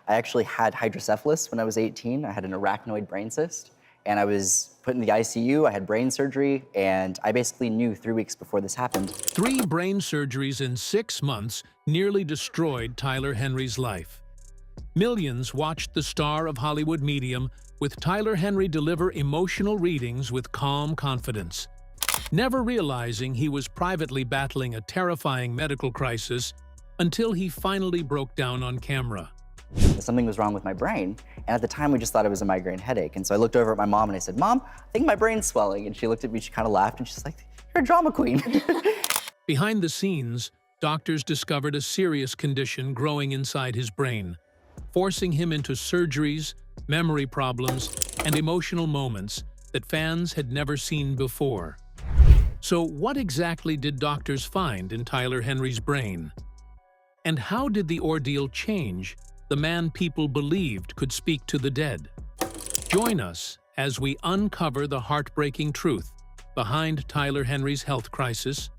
I actually had hydrocephalus when I was 18. I had an arachnoid brain cyst, and I was put in the ICU. I had brain surgery, and I basically knew 3 weeks before this happened. 3 brain surgeries in 6 months nearly destroyed Tyler Henry's life. Millions watched the star of Hollywood medium with Tyler Henry deliver emotional readings with calm confidence, never realizing he was privately battling a terrifying medical crisis until he finally broke down on camera. Something was wrong with my brain, and at the time we just thought it was a migraine headache. And so I looked over at my mom and I said, "Mom, I think my brain's swelling." And she looked at me, she kind of laughed, and she's like, "You're a drama queen." Behind the scenes, doctors discovered a serious condition growing inside his brain, forcing him into surgeries, memory problems, and emotional moments that fans had never seen before. So what exactly did doctors find in Tyler Henry's brain? And how did the ordeal change the man people believed could speak to the dead? Join us as we uncover the heartbreaking truth behind Tyler Henry's health crisis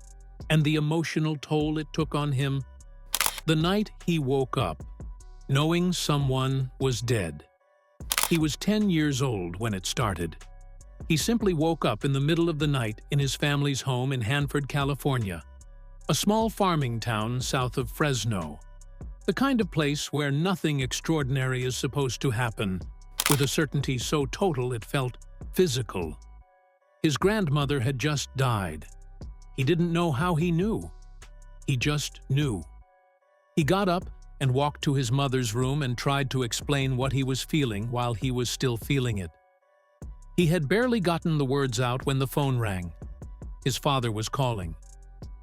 and the emotional toll it took on him the night he woke up, knowing someone was dead. He was 10 years old when it started. He simply woke up in the middle of the night in his family's home in Hanford, California, a small farming town south of Fresno. The kind of place where nothing extraordinary is supposed to happen, with a certainty so total it felt physical. His grandmother had just died. He didn't know how he knew. He just knew. He got up and walked to his mother's room and tried to explain what he was feeling while he was still feeling it. He had barely gotten the words out when the phone rang. His father was calling.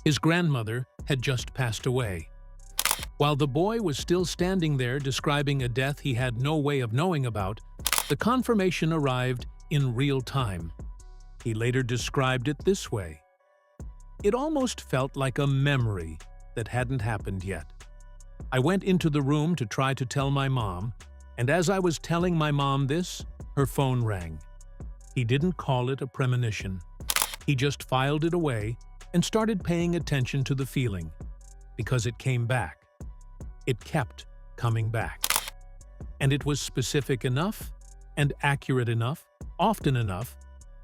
His grandmother had just passed away. While the boy was still standing there describing a death he had no way of knowing about, the confirmation arrived in real time. He later described it this way: "It almost felt like a memory that hadn't happened yet. I went into the room to try to tell my mom, and as I was telling my mom this, her phone rang. He didn't call it a premonition. He just filed it away and started paying attention to the feeling, because it came back. It kept coming back. And it was specific enough and accurate enough, often enough,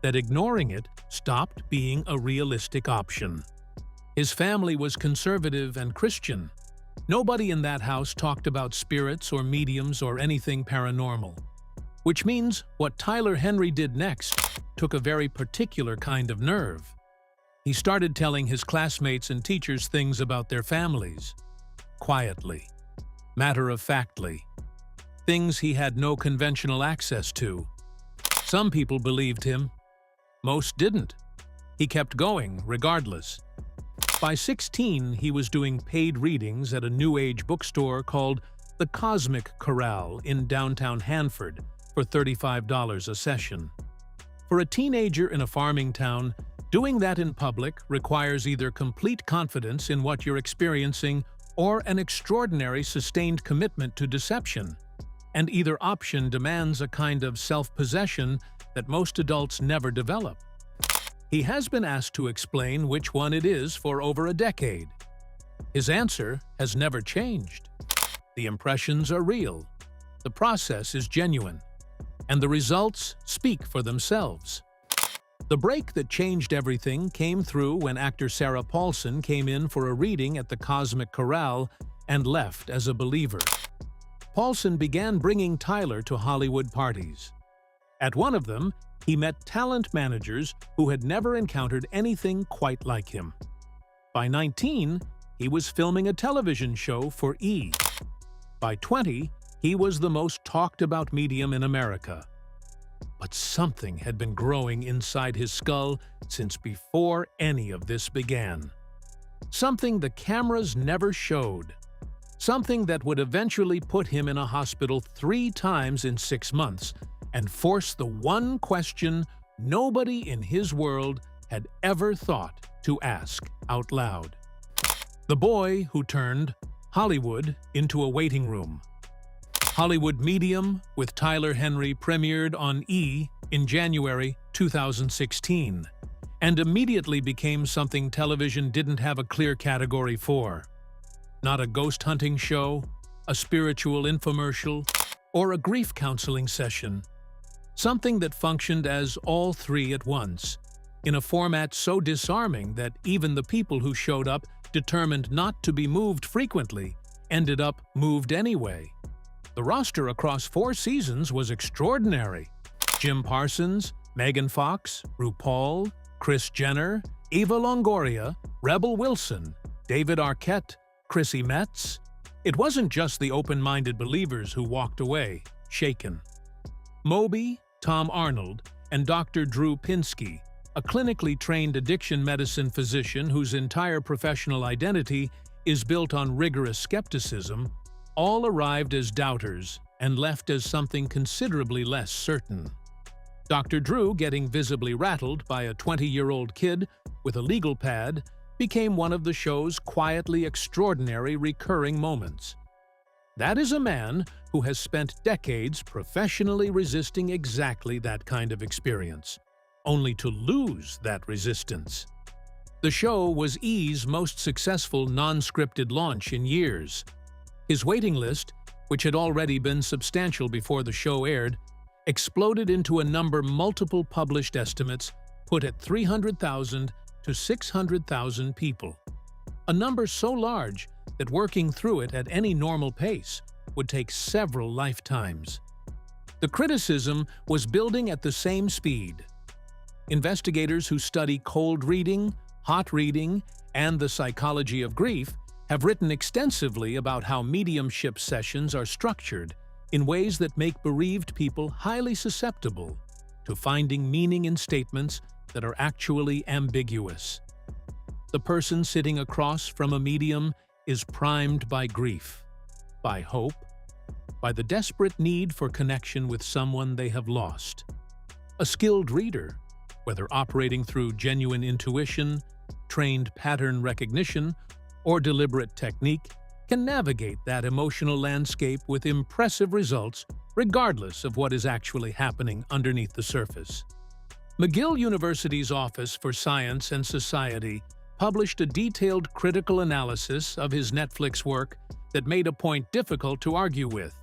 that ignoring it stopped being a realistic option." His family was conservative and Christian. Nobody in that house talked about spirits or mediums or anything paranormal. Which means what Tyler Henry did next took a very particular kind of nerve. He started telling his classmates and teachers things about their families. Quietly. Matter-of-factly. Things he had no conventional access to. Some people believed him. Most didn't. He kept going, regardless. By 16, he was doing paid readings at a New Age bookstore called the Cosmic Corral in downtown Hanford for $35 a session. For a teenager in a farming town, doing that in public requires either complete confidence in what you're experiencing or an extraordinary sustained commitment to deception. And either option demands a kind of self-possession that most adults never develop. He has been asked to explain which one it is for over a decade. His answer has never changed. The impressions are real, the process is genuine, and the results speak for themselves. The break that changed everything came through when actor Sarah Paulson came in for a reading at the Cosmic Corral and left as a believer. Paulson began bringing Tyler to Hollywood parties. At one of them, he met talent managers who had never encountered anything quite like him. By 19, he was filming a television show for E! By 20, he was the most talked-about medium in America. But something had been growing inside his skull since before any of this began. Something the cameras never showed. Something that would eventually put him in a hospital 3 times in 6 months and force the one question nobody in his world had ever thought to ask out loud. The boy who turned Hollywood into a waiting room. Hollywood Medium with Tyler Henry premiered on E! In January 2016 and immediately became something television didn't have a clear category for. Not a ghost hunting show, a spiritual infomercial, or a grief counseling session. Something that functioned as all three at once, in a format so disarming that even the people who showed up, determined not to be moved frequently, ended up moved anyway. The roster across 4 seasons was extraordinary. Jim Parsons, Megan Fox, RuPaul, Kris Jenner, Eva Longoria, Rebel Wilson, David Arquette, Chrissy Metz. It wasn't just the open-minded believers who walked away, shaken. Moby, Tom Arnold, and Dr. Drew Pinsky, a clinically trained addiction medicine physician whose entire professional identity is built on rigorous skepticism, all arrived as doubters and left as something considerably less certain. Dr. Drew, getting visibly rattled by a 20-year-old kid with a legal pad, became one of the show's quietly extraordinary recurring moments. That is a man who has spent decades professionally resisting exactly that kind of experience, only to lose that resistance. The show was E's most successful non-scripted launch in years. His waiting list, which had already been substantial before the show aired, exploded into a number multiple published estimates put at 300,000 to 600,000 people. A number so large that working through it at any normal pace would take several lifetimes. The criticism was building at the same speed. Investigators who study cold reading, hot reading, and the psychology of grief have written extensively about how mediumship sessions are structured in ways that make bereaved people highly susceptible to finding meaning in statements that are actually ambiguous. The person sitting across from a medium is primed by grief, by hope, by the desperate need for connection with someone they have lost. A skilled reader, whether operating through genuine intuition, trained pattern recognition, or deliberate technique, can navigate that emotional landscape with impressive results regardless of what is actually happening underneath the surface. McGill University's Office for Science and Society published a detailed critical analysis of his Netflix work that made a point difficult to argue with.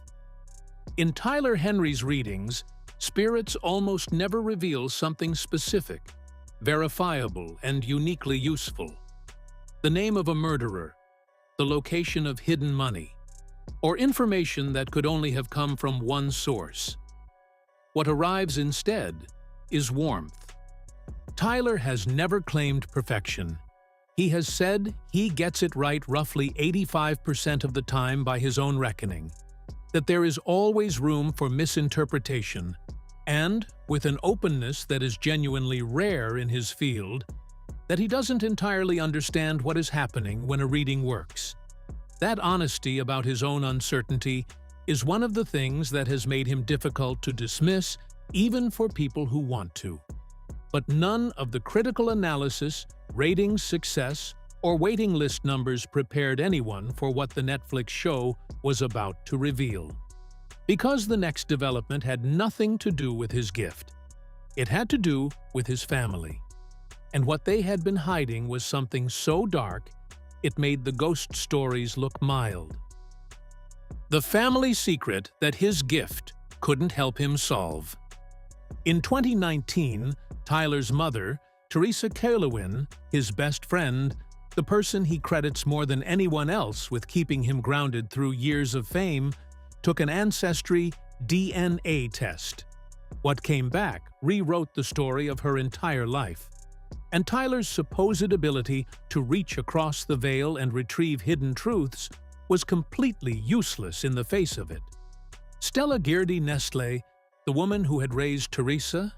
In Tyler Henry's readings, spirits almost never reveal something specific, verifiable, and uniquely useful. The name of a murderer, the location of hidden money, or information that could only have come from one source. What arrives instead is warmth. Tyler has never claimed perfection. He has said he gets it right roughly 85% of the time by his own reckoning, that there is always room for misinterpretation, and, with an openness that is genuinely rare in his field, that he doesn't entirely understand what is happening when a reading works. That honesty about his own uncertainty is one of the things that has made him difficult to dismiss, even for people who want to. But none of the critical analysis, ratings success, or waiting list numbers prepared anyone for what the Netflix show was about to reveal. Because the next development had nothing to do with his gift. It had to do with his family. And what they had been hiding was something so dark, it made the ghost stories look mild. The family secret that his gift couldn't help him solve. In 2019, Tyler's mother, Teresa Kalowin, his best friend, the person he credits more than anyone else with keeping him grounded through years of fame, took an ancestry DNA test. What came back rewrote the story of her entire life. And Tyler's supposed ability to reach across the veil and retrieve hidden truths was completely useless in the face of it. Stella Girdy Nestle, the woman who had raised Teresa,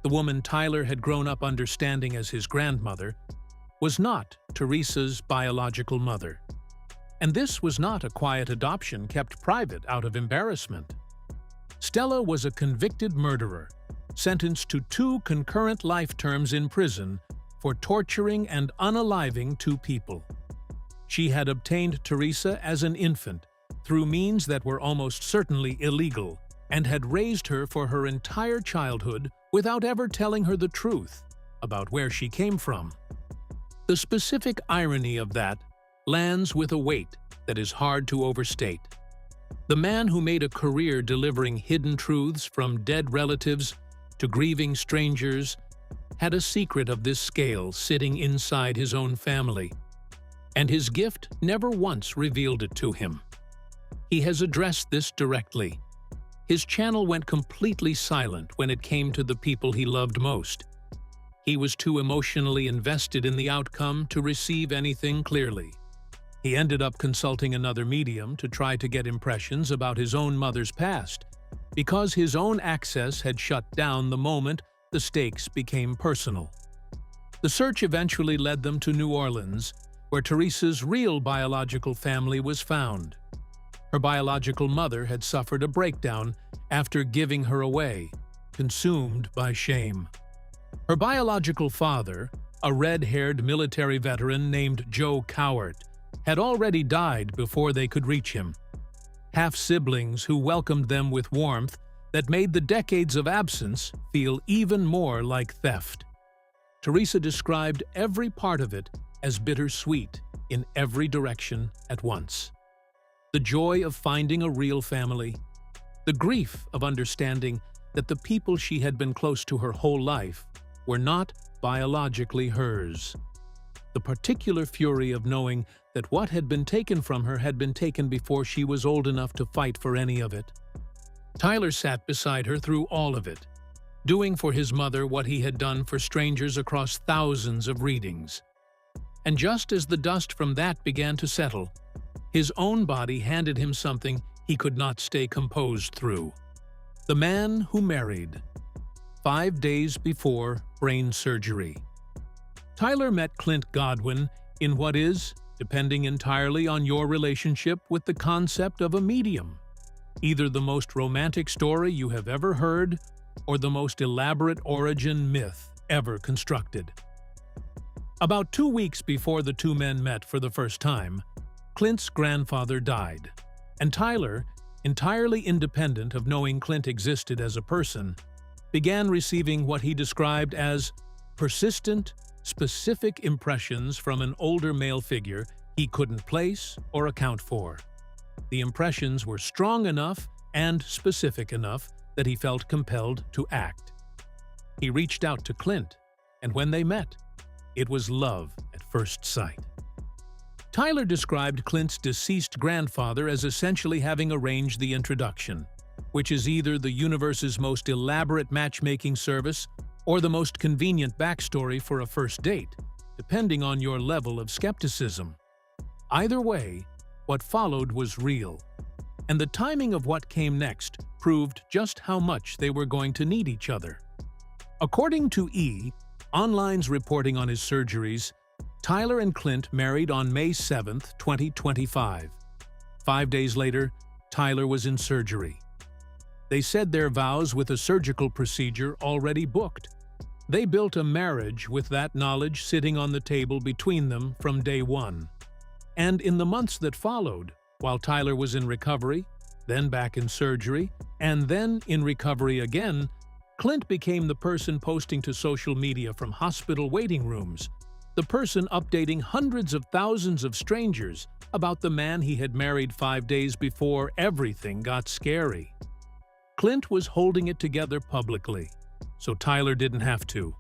the woman Tyler had grown up understanding as his grandmother, was not Teresa's biological mother. And this was not a quiet adoption kept private out of embarrassment. Stella was a convicted murderer, sentenced to 2 concurrent life terms in prison for torturing and unaliving 2 people. She had obtained Teresa as an infant through means that were almost certainly illegal and had raised her for her entire childhood without ever telling her the truth about where she came from. The specific irony of that lands with a weight that is hard to overstate. The man who made a career delivering hidden truths from dead relatives to grieving strangers had a secret of this scale sitting inside his own family, and his gift never once revealed it to him. He has addressed this directly. His channel went completely silent when it came to the people he loved most. He was too emotionally invested in the outcome to receive anything clearly. He ended up consulting another medium to try to get impressions about his own mother's past, because his own access had shut down the moment the stakes became personal. The search eventually led them to New Orleans, where Teresa's real biological family was found. Her biological mother had suffered a breakdown after giving her away, consumed by shame. Her biological father, a red-haired military veteran named Joe Cowart, had already died before they could reach him. Half-siblings who welcomed them with warmth that made the decades of absence feel even more like theft. Teresa described every part of it as bittersweet in every direction at once. The joy of finding a real family, the grief of understanding that the people she had been close to her whole life were not biologically hers. The particular fury of knowing that what had been taken from her had been taken before she was old enough to fight for any of it. Tyler sat beside her through all of it, doing for his mother what he had done for strangers across thousands of readings. And just as the dust from that began to settle, his own body handed him something he could not stay composed through. The man who married, 5 days before brain surgery. Tyler met Clint Godwin in what is, depending entirely on your relationship with the concept of a medium, either the most romantic story you have ever heard or the most elaborate origin myth ever constructed. About 2 weeks before the two men met for the first time, Clint's grandfather died, and Tyler, entirely independent of knowing Clint existed as a person, began receiving what he described as persistent, specific impressions from an older male figure he couldn't place or account for. The impressions were strong enough and specific enough that he felt compelled to act. He reached out to Clint, and when they met, it was love at first sight. Tyler described Clint's deceased grandfather as essentially having arranged the introduction, which is either the universe's most elaborate matchmaking service or the most convenient backstory for a first date, depending on your level of skepticism. Either way, what followed was real, and the timing of what came next proved just how much they were going to need each other. According to Online's reporting on his surgeries, Tyler and Clint married on May 7, 2025. 5 days later, Tyler was in surgery. They said their vows with a surgical procedure already booked. They built a marriage with that knowledge sitting on the table between them from day one. And in the months that followed, while Tyler was in recovery, then back in surgery, and then in recovery again, Clint became the person posting to social media from hospital waiting rooms, the person updating hundreds of thousands of strangers about the man he had married 5 days before everything got scary. Clint was holding it together publicly, so Tyler didn't have to.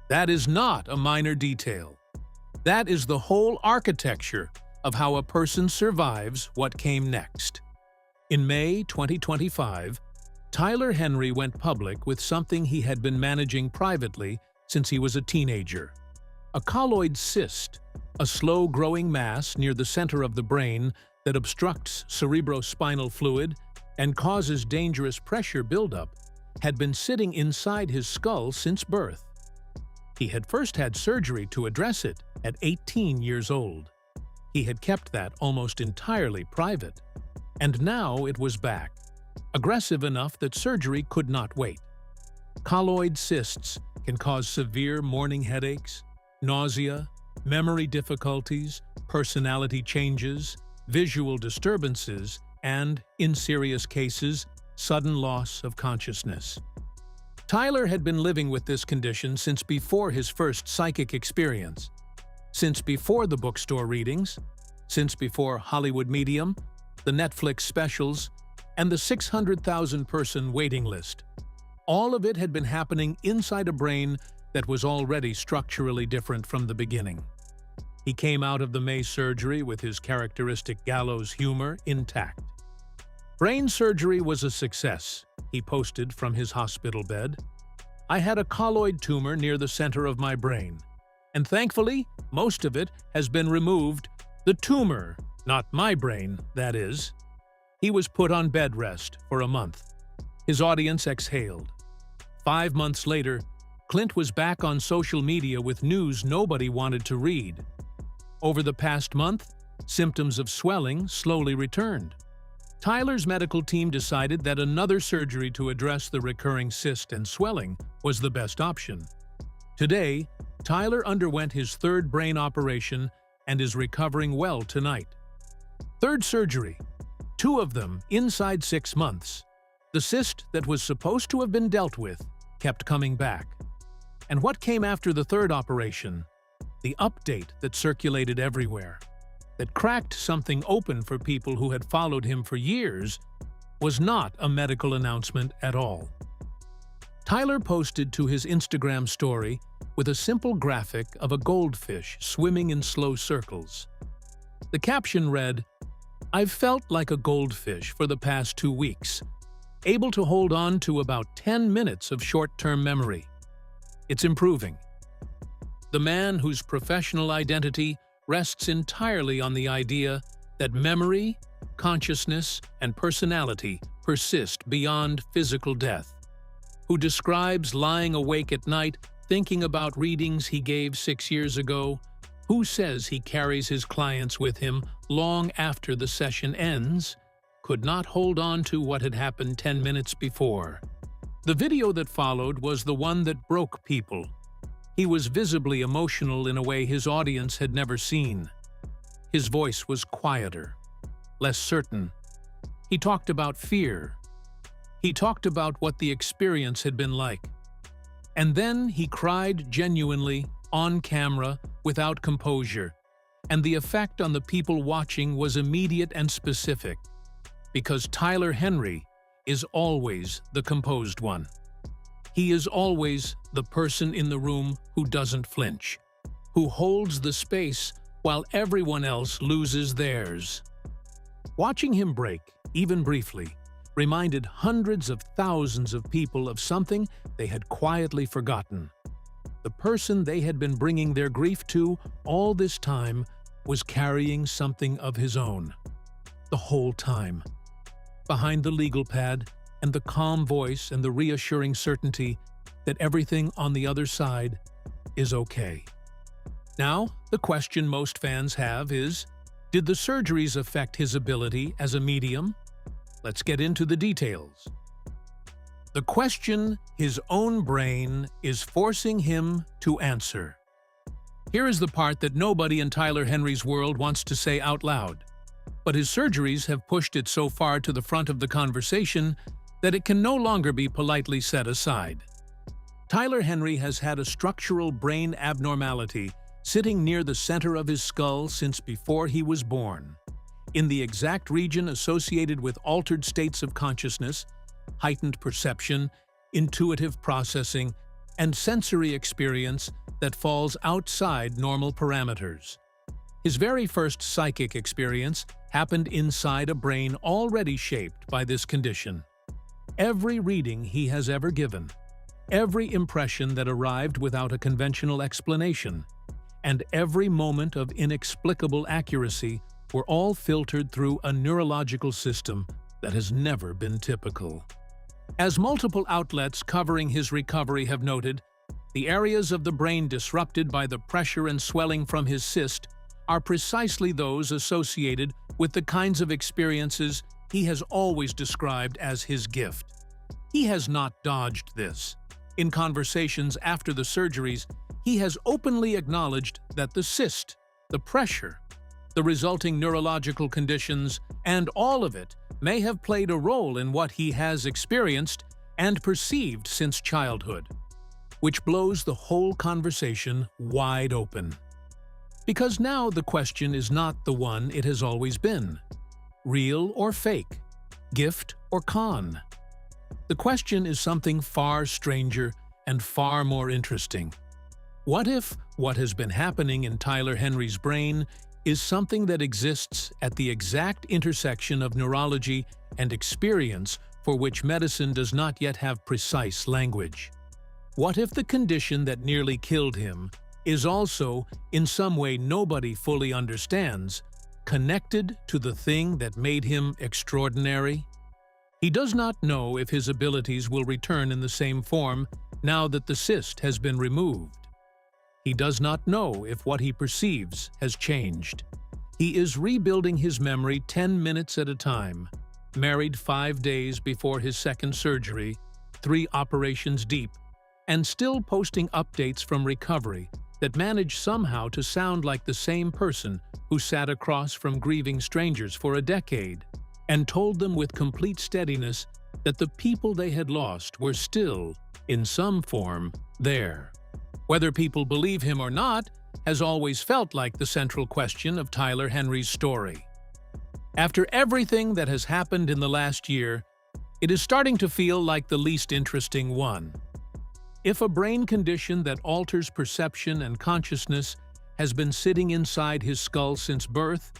That is not a minor detail. That is the whole architecture of how a person survives what came next. In May 2025, Tyler Henry went public with something he had been managing privately since he was a teenager. A colloid cyst, a slow-growing mass near the center of the brain that obstructs cerebrospinal fluid and causes dangerous pressure buildup, had been sitting inside his skull since birth. He had first had surgery to address it at 18 years old. He had kept that almost entirely private. And now it was back, aggressive enough that surgery could not wait. Colloid cysts can cause severe morning headaches, nausea, memory difficulties, personality changes, visual disturbances, and, in serious cases, sudden loss of consciousness. Tyler had been living with this condition since before his first psychic experience, since before the bookstore readings, since before Hollywood Medium, the Netflix specials, and the 600,000-person waiting list. All of it had been happening inside a brain that was already structurally different from the beginning. He came out of the May surgery with his characteristic gallows humor intact. "Brain surgery was a success," he posted from his hospital bed. "I had a colloid tumor near the center of my brain, and thankfully, most of it has been removed. The tumor, not my brain, that is." He was put on bed rest for a month. His audience exhaled. 5 months later, Clint was back on social media with news nobody wanted to read. Over the past month, symptoms of swelling slowly returned. Tyler's medical team decided that another surgery to address the recurring cyst and swelling was the best option. Today, Tyler underwent his third brain operation and is recovering well tonight. Third surgery, 2 of them inside 6 months. The cyst that was supposed to have been dealt with kept coming back. And what came after the third operation? The update that circulated everywhere, that cracked something open for people who had followed him for years, was not a medical announcement at all. Tyler posted to his Instagram story with a simple graphic of a goldfish swimming in slow circles. The caption read, "I've felt like a goldfish for the past 2 weeks, able to hold on to about 10 minutes of short-term memory. It's improving." The man whose professional identity rests entirely on the idea that memory, consciousness, and personality persist beyond physical death, who describes lying awake at night thinking about readings he gave 6 years ago, who says he carries his clients with him long after the session ends, could not hold on to what had happened 10 minutes before. The video that followed was the one that broke people. He was visibly emotional in a way his audience had never seen. His voice was quieter, less certain. He talked about fear. He talked about what the experience had been like. And then he cried genuinely, on camera, without composure. And the effect on the people watching was immediate and specific, because Tyler Henry is always the composed one. He is always the person in the room who doesn't flinch, who holds the space while everyone else loses theirs. Watching him break, even briefly, reminded hundreds of thousands of people of something they had quietly forgotten. The person they had been bringing their grief to all this time was carrying something of his own. The whole time. Behind the legal pad and the calm voice and the reassuring certainty that everything on the other side is okay. Now, the question most fans have is, did the surgeries affect his ability as a medium? Let's get into the details. The question his own brain is forcing him to answer. Here is the part that nobody in Tyler Henry's world wants to say out loud, but his surgeries have pushed it so far to the front of the conversation that it can no longer be politely set aside. Tyler Henry has had a structural brain abnormality sitting near the center of his skull since before he was born, in the exact region associated with altered states of consciousness, heightened perception, intuitive processing, and sensory experience that falls outside normal parameters. His very first psychic experience happened inside a brain already shaped by this condition. Every reading he has ever given, every impression that arrived without a conventional explanation, and every moment of inexplicable accuracy were all filtered through a neurological system that has never been typical. As multiple outlets covering his recovery have noted, the areas of the brain disrupted by the pressure and swelling from his cyst are precisely those associated with the kinds of experiences he has always described as his gift. He has not dodged this. In conversations after the surgeries, he has openly acknowledged that the cyst, the pressure, the resulting neurological conditions, and all of it may have played a role in what he has experienced and perceived since childhood, which blows the whole conversation wide open. Because now the question is not the one it has always been. real or fake? Gift or con? The question is something far stranger and far more interesting. What if what has been happening in Tyler Henry's brain is something that exists at the exact intersection of neurology and experience for which medicine does not yet have precise language? What if the condition that nearly killed him is also, in some way nobody fully understands, connected to the thing that made him extraordinary? He does not know if his abilities will return in the same form now that the cyst has been removed. He does not know if what he perceives has changed. He is rebuilding his memory 10 minutes at a time, married 5 days before his second surgery, 3 operations deep, and still posting updates from recovery that manage somehow to sound like the same person who sat across from grieving strangers for a decade and told them with complete steadiness that the people they had lost were still, in some form, there. Whether people believe him or not has always felt like the central question of Tyler Henry's story. After everything that has happened in the last year, it is starting to feel like the least interesting one. If a brain condition that alters perception and consciousness has been sitting inside his skull since birth,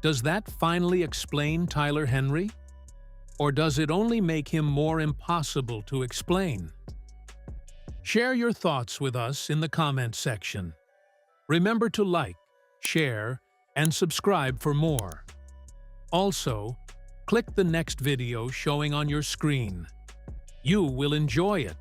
does that finally explain Tyler Henry? Or does it only make him more impossible to explain? Share your thoughts with us in the comment section. Remember to like, share, and subscribe for more. Also, click the next video showing on your screen. You will enjoy it.